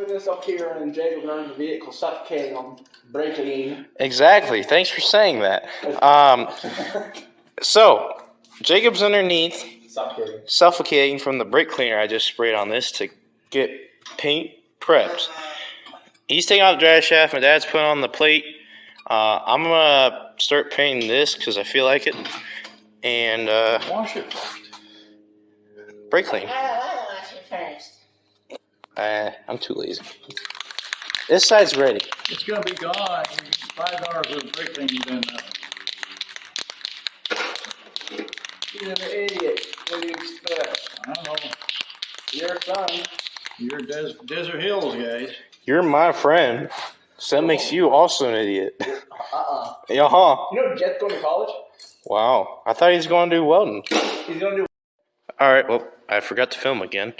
this up here and Jacob learned the vehicle suffocating on braking. Exactly. Thanks for saying that. So, Jacob's underneath, suffocating from the brake cleaner I just sprayed on this to get paint prepped. He's taking out the drive shaft. My dad's putting on the plate. I'm going to start painting this because I feel like it. And wash it. Brake clean. I wash it first. I'm too lazy. This side's ready. It's going to be gone. $5 of brake cleaning done. He's an idiot. What do you expect? I don't know. Your son. You're Desert Hills, guys. You're my friend. So that makes you also an idiot. Uh-uh. Yeah, You know Jet's going to college? Wow. I thought he was going to do welding. He's going to do... Alright, well, I forgot to film again.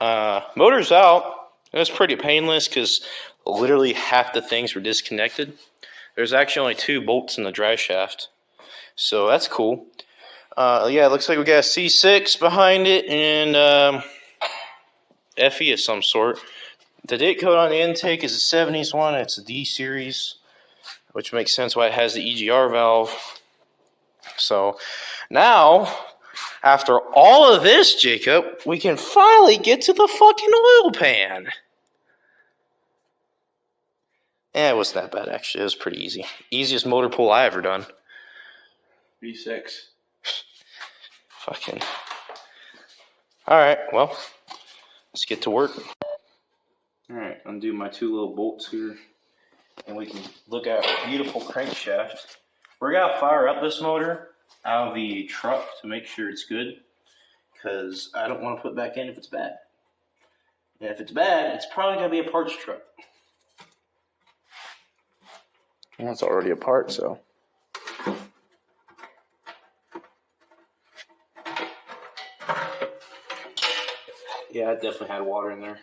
Motor's out. It was pretty painless because literally half the things were disconnected. There's actually only 2 bolts in the drive shaft. So that's cool. Yeah, it looks like we got a C6 behind it and FE of some sort. The date code on the intake is a 70s one. It's a D series, which makes sense why it has the EGR valve. So now, after all of this, Jacob, we can finally get to the fucking oil pan. It wasn't that bad, actually. It was pretty easy. Easiest motor pull I ever done. V6. Fucking. Alright, well, let's get to work. Alright, undo my 2 little bolts here, and we can look at a beautiful crankshaft. We're going to fire up this motor out of the truck to make sure it's good, because I don't want to put it back in if it's bad. And if it's bad, it's probably going to be a parts truck. Well, it's already apart, so... Yeah, it definitely had water in there.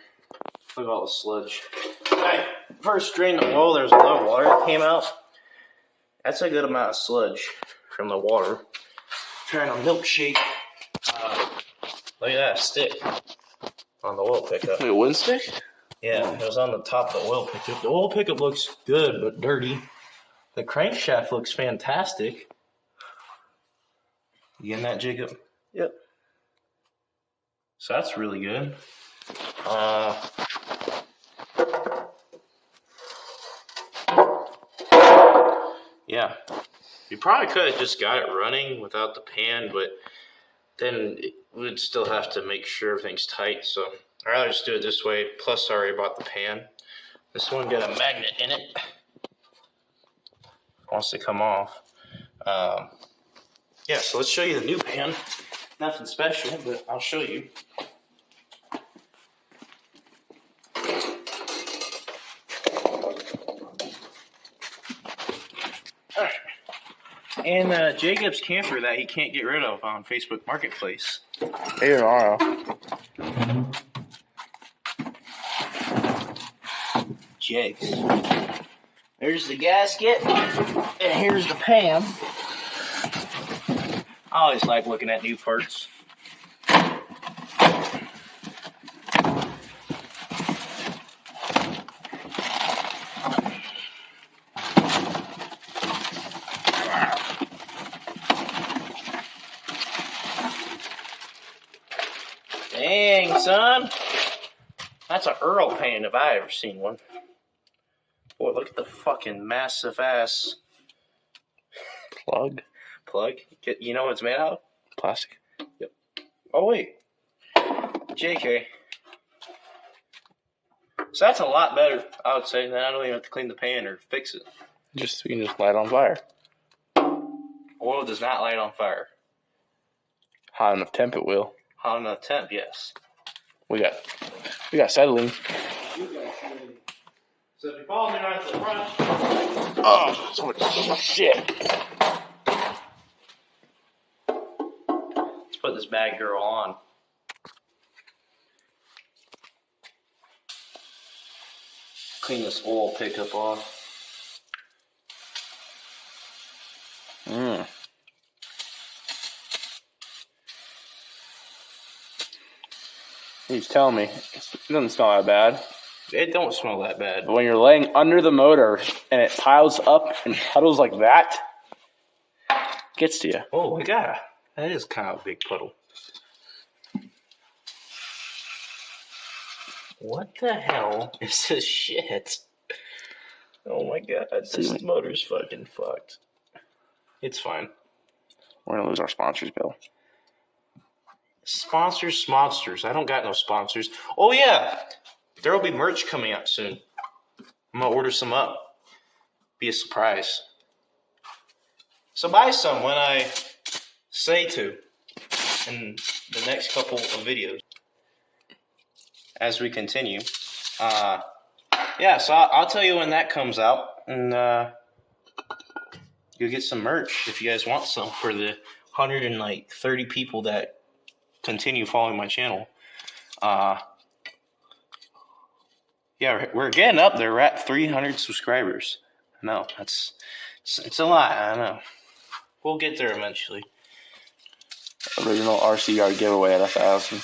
Look at all the sludge. I first drained the oil, there was a lot of water that came out. That's a good amount of sludge from the water. Trying to milkshake. Look at that stick on the oil pickup. Wait, a wind stick? Yeah, it was on the top of the oil pickup. The oil pickup looks good, but dirty. The crankshaft looks fantastic. You getting that, Jacob? Yep. So that's really good. Yeah. You probably could have just got it running without the pan, but then we'd still have to make sure everything's tight. So I'd rather just do it this way. Plus, I already bought the pan. This one got a magnet in it. Wants to come off. Yeah, so let's show you the new pan. Nothing special, but I'll show you. And Jacob's camper that he can't get rid of on Facebook Marketplace. Hey, tomorrow. Jakes. There's the gasket, and here's the pan. I always like looking at new parts. Dang, son. That's an Earl pan if I ever seen one. Boy, look at the fucking massive ass Plug? You know what it's made out of? Plastic. Yep. Oh, wait. JK. So that's a lot better, I would say, than I don't even have to clean the pan or fix it. You can just light it on fire. Oil does not light on fire. Hot enough temp it will. Hot enough temp, yes. We got settling. So if you follow me right to the front. Oh, so much shit. Let's put this bad girl on. Clean this oil pickup off. He was telling me it doesn't smell that bad. It don't smell that bad. But when you're laying under the motor and it piles up and puddles like that, it gets to you. Oh my god, that is kind of a big puddle. What the hell is this shit? Oh my god, this motor's fucking fucked. It's fine. We're gonna lose our sponsors, Bill. Sponsors, monsters. I don't got no sponsors. Oh yeah, there will be merch coming out soon. I'm gonna order some up. Be a surprise. So buy some when I say to in the next couple of videos. As we continue, yeah. So I'll tell you when that comes out, and you'll get some merch if you guys want some for the 130 people that continue following my channel. Yeah, we're getting up there. We're at 300 subscribers. No, it's a lot. I know. We'll get there eventually. Original RC yard giveaway at 1,000.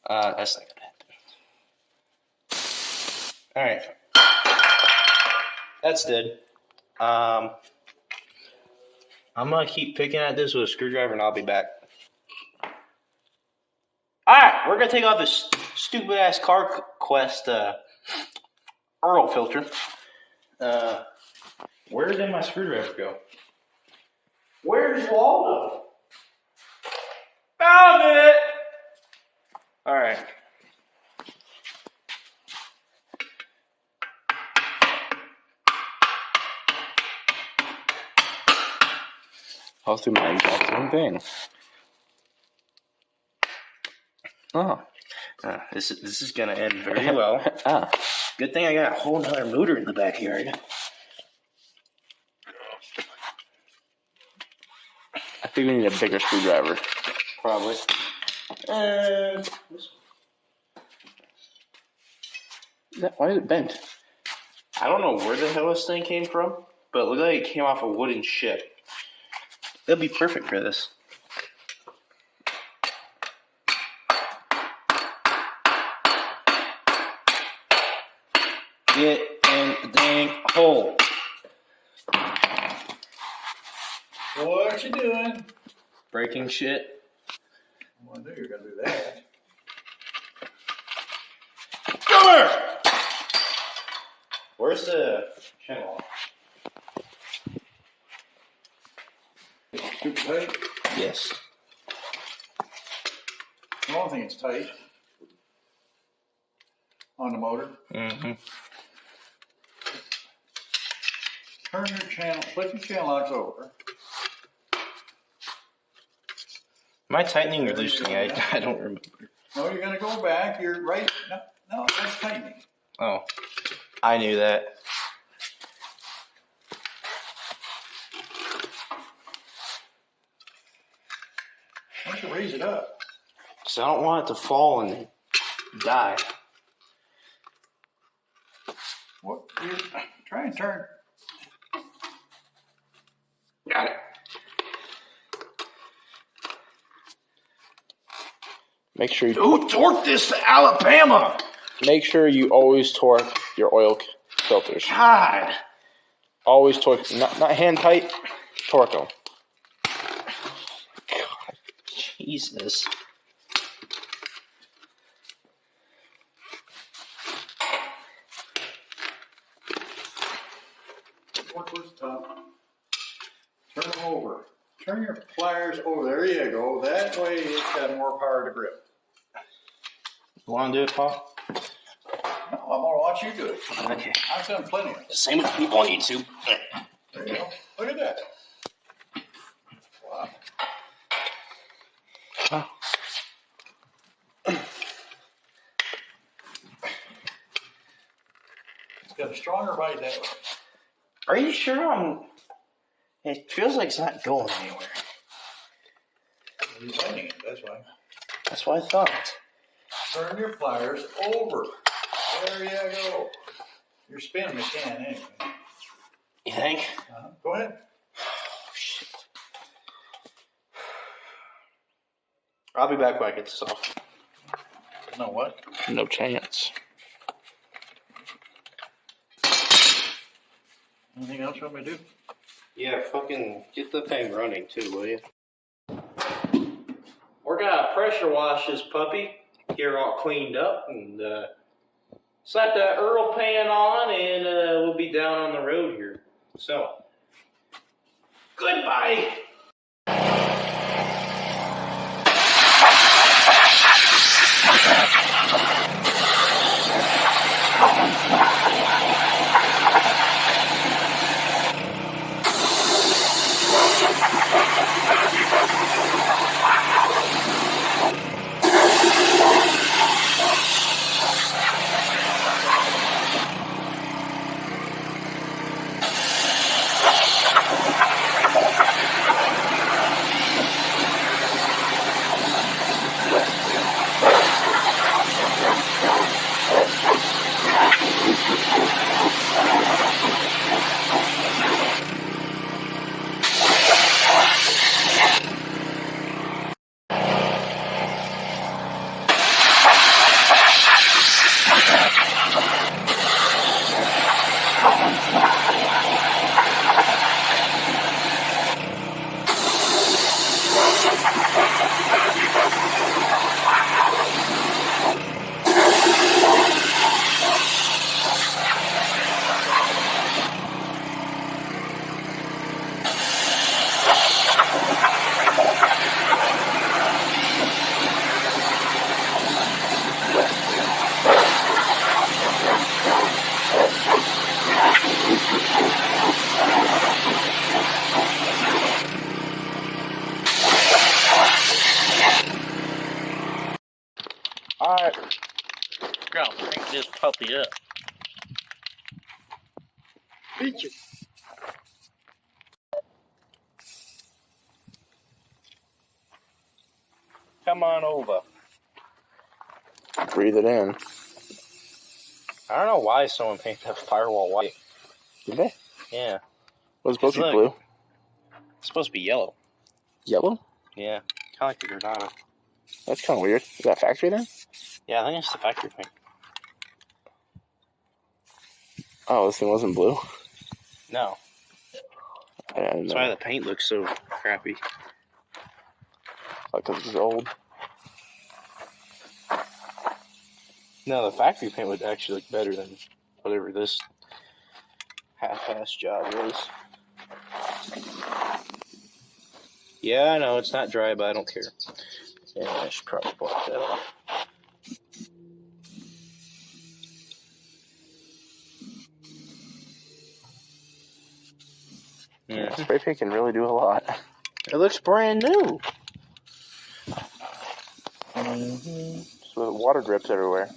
That's not gonna happen. All right, that's dead. I'm gonna keep picking at this with a screwdriver, and I'll be back. All right, we're gonna take off this stupid ass Car Quest Earl filter. Where did my screwdriver go? Where's Waldo? Found it. All right. I'll do my exact same thing. Oh. This is gonna end very well. Ah. Good thing I got a whole nother motor in the backyard. I think we need a bigger screwdriver. Probably. Why is it bent? I don't know where the hell this thing came from, but it looked like it came off a wooden ship. It'll be perfect for this. Get in the dang hole. What you doing? Breaking shit. Well, I knew you were gonna do that. Come here! Where's the channel? Too tight? Yes. I don't think it's tight on the motor. Mm-hmm. Turn your channel, flip your channel locks over. Am I tightening or loosening? I don't remember. No, you're gonna go back. You're right. No, that's tightening. Oh, I knew that. Why don't you raise it up? So I don't want it to fall and die. What? You try and turn. Got it. Make sure you Who torqued this to Alabama? make sure you always torque your oil filters. God. Always torque, not hand tight. Torque them. God. Jesus. Work was tough. Turn them over. Turn your pliers over. There you go. That way it's got more power to grip. You want to do it, Paul? No, I'm gonna watch you do it. Okay. I've done plenty of it. Same with people on YouTube. There you go. Look at that. Wow. It's got a stronger bite that way. Are you sure it feels like it's not going anywhere. You're bending it, that's why. That's what I thought. Turn your pliers over. There you go. You're spinning the can anyway. You think? Go ahead. Oh, shit. I'll be back when I get this off. No what? No chance. Anything else you want me to do? Yeah, fucking get the thing running too, will you? We're gonna pressure wash this puppy, get her all cleaned up, and slap that Earl pan on, and we'll be down on the road here. So, goodbye. Alright, gonna crank this puppy up. Beat you. Come on over. Breathe it in. I don't know why someone painted that firewall white. Did they? Yeah. Was it supposed to be Look. blue? It's supposed to be yellow. Yellow? Yeah. Kind of like the Granada. That's kind of weird. Is that factory then? Yeah, I think it's the factory paint. Oh, this thing wasn't blue? No. I didn't That's know. why the paint looks so crappy. Because it's old. No, the factory paint would actually look better than whatever this half-ass job was. Yeah, I know, it's not dry, but I don't care. Yeah, I should probably block that off. Yeah. Spray paint can really do a lot. It looks brand new. Mm-hmm. So the water drips everywhere.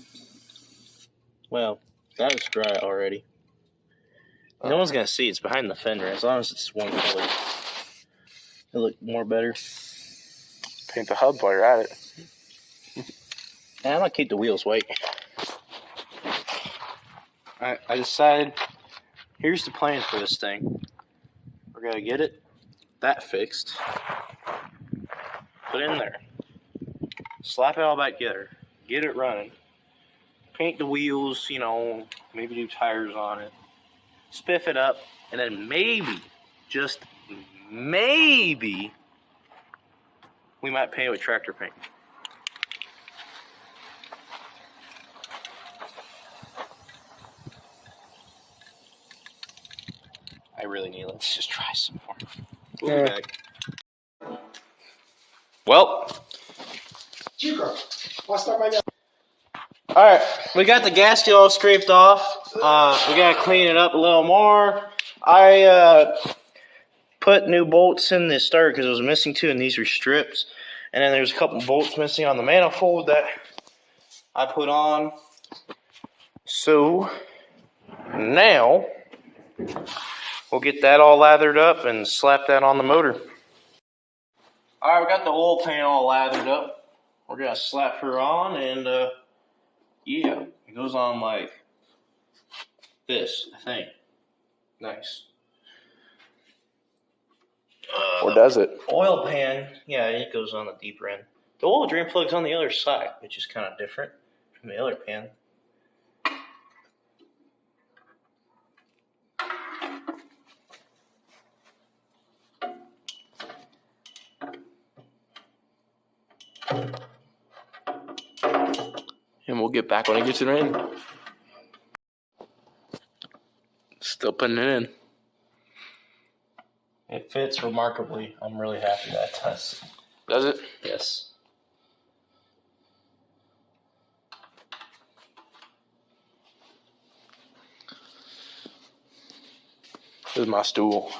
Well, that is dry already. No one's gonna see it's behind the fender as long as it's one color. It'll look more better. Paint the hub while you're at it. And I'm gonna keep the wheels white. I decided, here's the plan for this thing. We're gonna get that fixed. Put it in there. Slap it all back together. Get it running. Paint the wheels, maybe do tires on it. Spiff it up, and then maybe, just maybe, we might paint it with tractor paint. I really need, let's just try some more. We'll be back. Well. Alright, we got the gasket all scraped off. We gotta clean it up a little more. I put new bolts in the starter because it was missing two, and these were strips. And then there's a couple bolts missing on the manifold that I put on. So now we'll get that all lathered up and slap that on the motor. Alright, we got the oil pan all lathered up. We're gonna slap her on, and yeah, it goes on like this, I think. Nice. Or does it? Oil pan, yeah, it goes on the deeper end. The oil drain plug's on the other side, which is kind of different. mailer pan. And we'll get back when it gets it in. Still putting it in. It fits remarkably. I'm really happy that it does. Does it? Yes. This is my stool.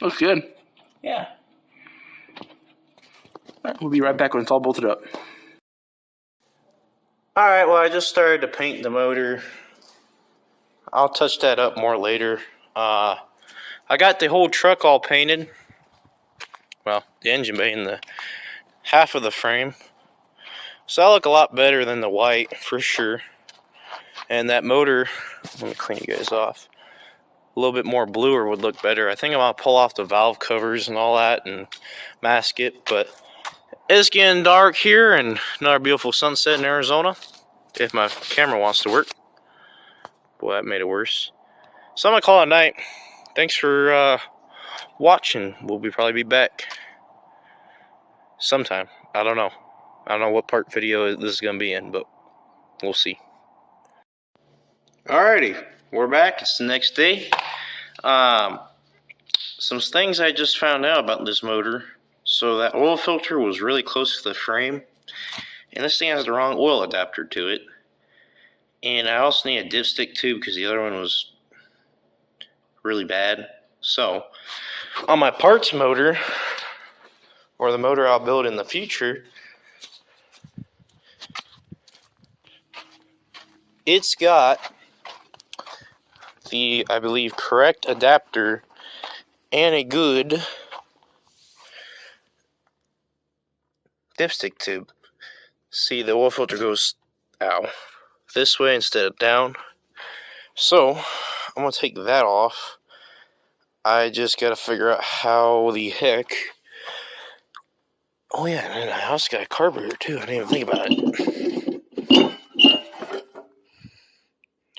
Looks good. Yeah. Alright, we'll be right back when it's all bolted up. Alright, well, I just started to paint the motor. I'll touch that up more later. I got the whole truck all painted. Well, the engine bay and the half of the frame. So that look a lot better than the white, for sure. And that motor, let me clean you guys off. A little bit more bluer would look better. I think I'm gonna pull off the valve covers and all that and mask it, but it's getting dark here and another beautiful sunset in Arizona. If my camera wants to work. Boy, that made it worse. So I'm gonna call it a night. Thanks for watching. We'll probably be back sometime. I don't know. I don't know what part video this is gonna be in, but we'll see. Alrighty, we're back. It's the next day. Some things I just found out about this motor. So that oil filter was really close to the frame, and this thing has the wrong oil adapter to it. And I also need a dipstick tube because the other one was really bad. So on my parts motor, or the motor I'll build in the future, it's got the, I believe, correct adapter and a good dipstick tube. See, the oil filter goes, this way instead of down. So I'm gonna take that off. I just gotta figure out how the heck. Oh yeah, and I also got a carburetor too. I didn't even think about it.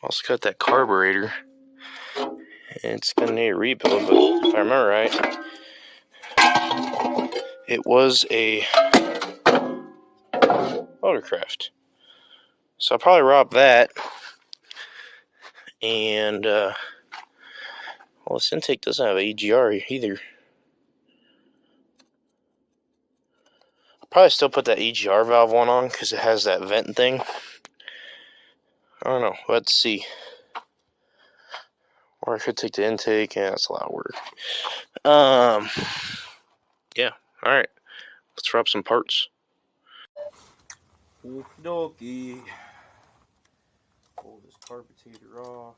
Also got that carburetor. It's gonna need a rebuild, but if I remember right, it was a Motorcraft. So I'll probably rob that. And well, this intake doesn't have EGR either. I'll probably still put that EGR valve one on because it has that vent thing. I don't know. Let's see. Or I could take the intake, and that's a lot of work. Yeah. All right. Let's drop some parts. Okie dokie. Pull this carburetor off.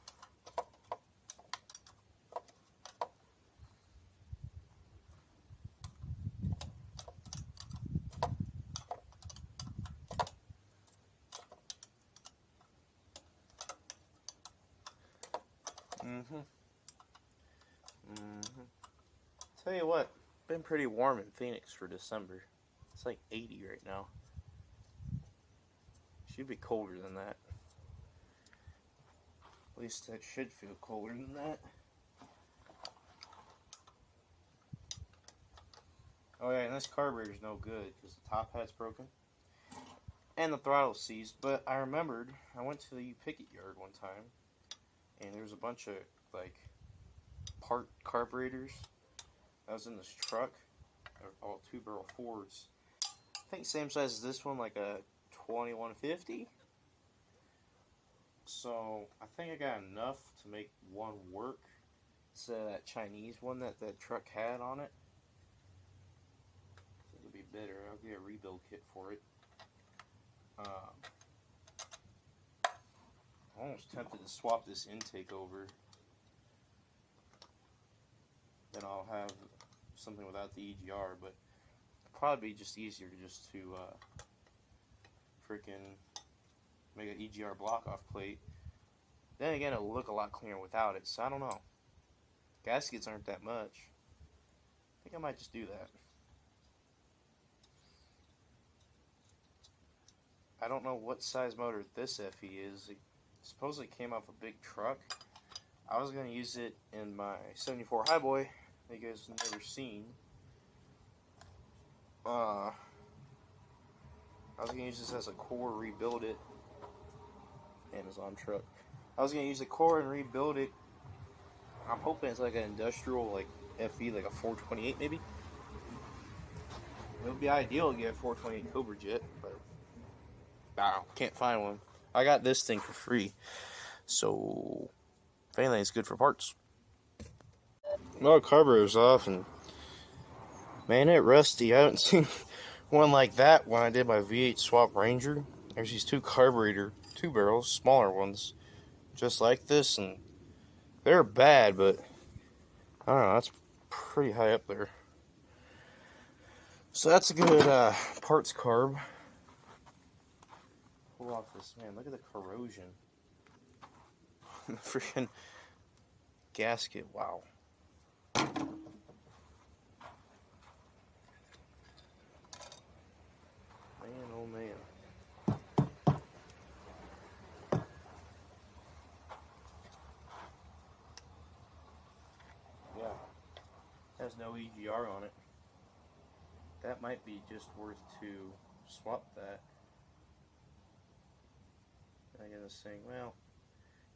Tell you what, been pretty warm in Phoenix for December. It's like 80 right now. Should be colder than that. At least that should feel colder than that. Oh yeah, and this carburetor's no good because the top hat's broken. And the throttle's seized. But I remembered, I went to the picket yard one time, and there was a bunch of, like, part carburetors that was in this truck. They're all 2-barrel Fords. I think same size as this one, like a 2150. So I think I got enough to make one work instead of that Chinese one that the truck had on it. It'll be better. I'll get a rebuild kit for it. I'm almost tempted to swap this intake over. Then I'll have something without the EGR, but it'll probably be just easier just to freaking make an EGR block off plate. Then again, it'll look a lot cleaner without it, so I don't know. Gaskets aren't that much. I think I might just do that. I don't know what size motor this FE is. It supposedly came off a big truck. I was going to use it in my 74 Highboy that you guys have never seen. I was going to use this as a core, rebuild it. Amazon truck. I was going to use the core and rebuild it. I'm hoping it's like an industrial, like FE, like a 428 maybe. It would be ideal to get a 428 Cobra Jet, but no, can't find one. I got this thing for free, so if anything, it's good for parts. Well, carburetor's off, and man, it rusty. I haven't seen one like that when I did my V8 swap Ranger. There's these two barrels, smaller ones, just like this, and they're bad, but I don't know, that's pretty high up there. So that's a good parts carb. Pull off this, man, look at the corrosion. The freaking gasket, wow. Man, oh man. Yeah, has no EGR on it. That might be just worth to swap that. I get this thing, well,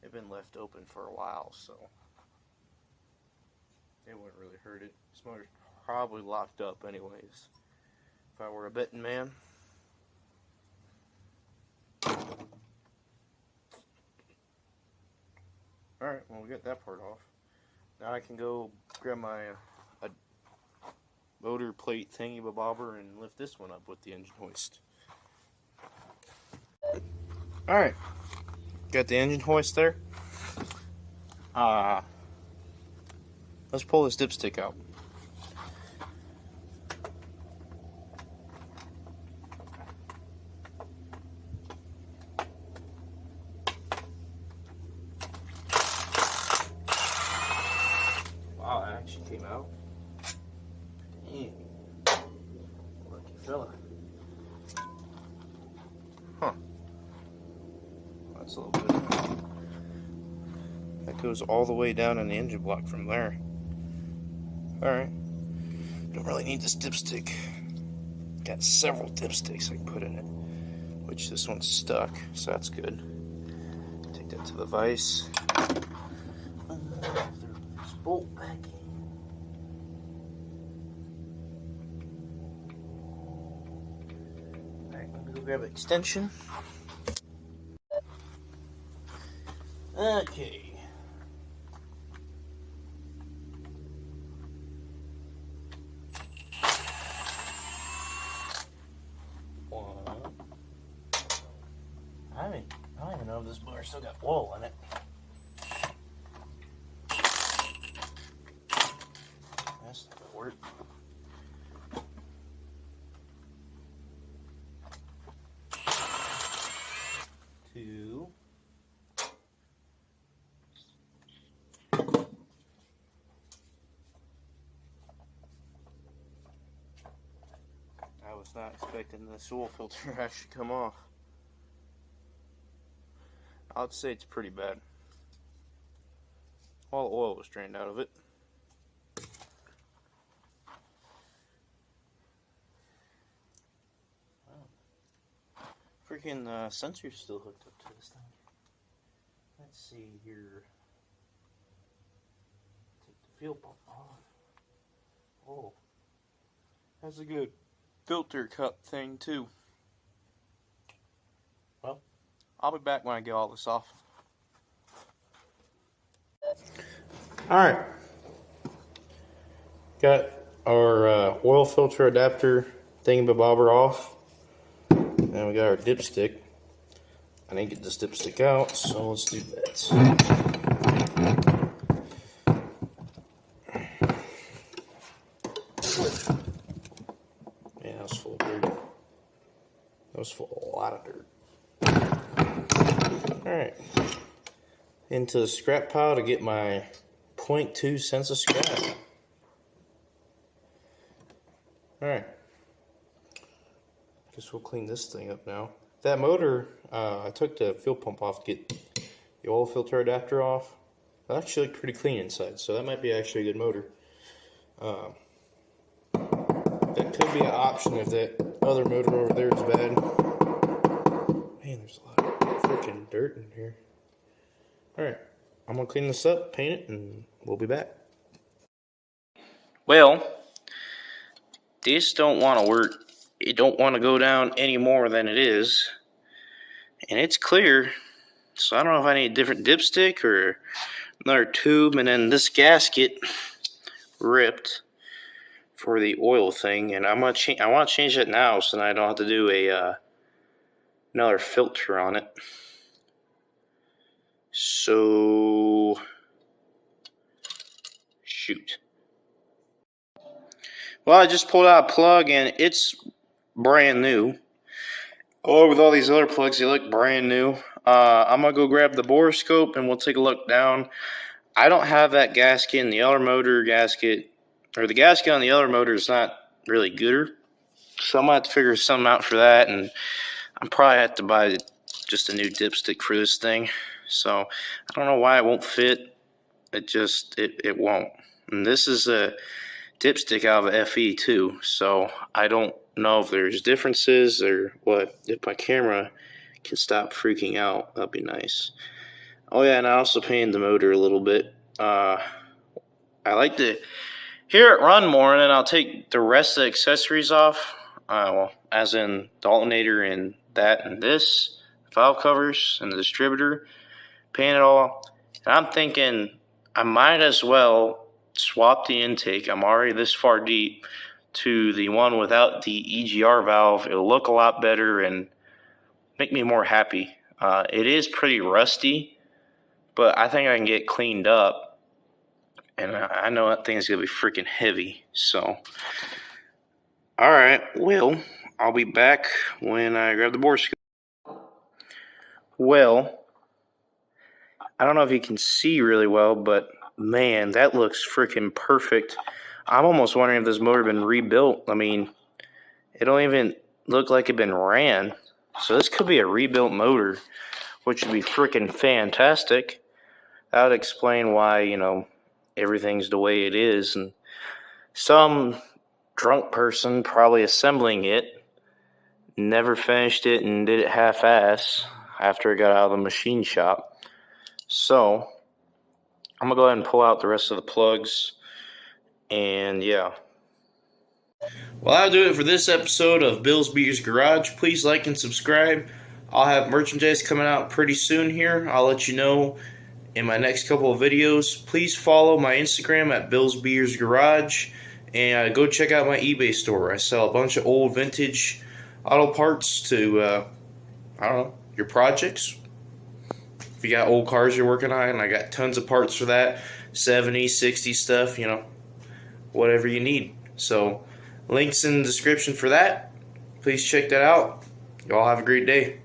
it's been left open for a while, so it wouldn't really hurt it. This motor's probably locked up anyways, if I were a betting man. Alright, well, we got that part off. Now I can go grab my motor plate thingy bobber and lift this one up with the engine hoist. Alright, got the engine hoist there. Let's pull this dipstick out. Wow, that actually came out. Dang. Lucky fella. Huh. That's a little bit. That goes all the way down in the engine block from there. Alright. Don't really need this dipstick. Got several dipsticks I can put in it. Which this one's stuck, so that's good. Take that to the vise. Throw this bolt back in. Alright, let me go grab an extension. Okay. I don't even know if this motor still got oil in it. That's not gonna work. Two. I was not expecting this oil filter to actually come off. I'd say it's pretty bad. All the oil was drained out of it. Wow. Freaking sensor's still hooked up to this thing. Let's see here. Take the fuel pump off. Oh. That's a good filter cup thing too. Well, I'll be back when I get all this off. Alright. Got our oil filter adapter thingamabobber off. And we got our dipstick. I need to get this dipstick out, so let's do that. Yeah, that was full of dirt. That was full of a lot of dirt. Alright, into the scrap pile to get my 0.2 cents of scrap. Alright. Guess we'll clean this thing up now. That motor, I took the fuel pump off to get the oil filter adapter off. It actually looked pretty clean inside, so that might be actually a good motor. That could be an option if that other motor over there is bad. Man, there's a lot of freaking dirt in here. Alright, I'm going to clean this up, paint it, and we'll be back. Well, this don't want to work. It don't want to go down any more than it is. And it's clear. So I don't know if I need a different dipstick or another tube. And then this gasket ripped for the oil thing. And I want to change it now so that I don't have to do another filter on it. So, shoot. Well, I just pulled out a plug and it's brand new. Oh, with all these other plugs, they look brand new. I'm going to go grab the borescope and we'll take a look down. I don't have that gasket in the other motor gasket, or the gasket on the other motor is not really gooder. So I'm going to have to figure something out for that, and I'm probably have to buy just a new dipstick for this thing. So I don't know why it won't fit. It won't. And this is a dipstick out of a FE too, so I don't know if there's differences or what. If my camera can stop freaking out, that'd be nice. Oh yeah, and I also painted the motor a little bit. I like to hear it run more, and then I'll take the rest of the accessories off, well, as in the alternator and that and this, valve covers and the distributor, paint it all. And I'm thinking I might as well swap the intake. I'm already this far deep to the one without the EGR valve. It'll look a lot better and make me more happy. It is pretty rusty, but I think I can get cleaned up, and I know that thing's gonna be freaking heavy. So alright, well, I'll be back when I grab the borescope. Well, I don't know if you can see really well, but man, that looks freaking perfect. I'm almost wondering if this motor been rebuilt. I mean, it don't even look like it been ran. So this could be a rebuilt motor, which would be freaking fantastic. That would explain why, you know, everything's the way it is. And some drunk person probably assembling it never finished it and did it half-ass after it got out of the machine shop. So I'm going to go ahead and pull out the rest of the plugs, and yeah. Well, that'll do it for this episode of Bill's Beers Garage. Please like and subscribe. I'll have merchandise coming out pretty soon here. I'll let you know in my next couple of videos. Please follow my Instagram at Bill's Beers Garage, and go check out my eBay store. I sell a bunch of old vintage auto parts to, I don't know, your projects. If you got old cars you're working on, I got tons of parts for that. 70s, 60s stuff, you know, whatever you need. So, links in the description for that. Please check that out. Y'all have a great day.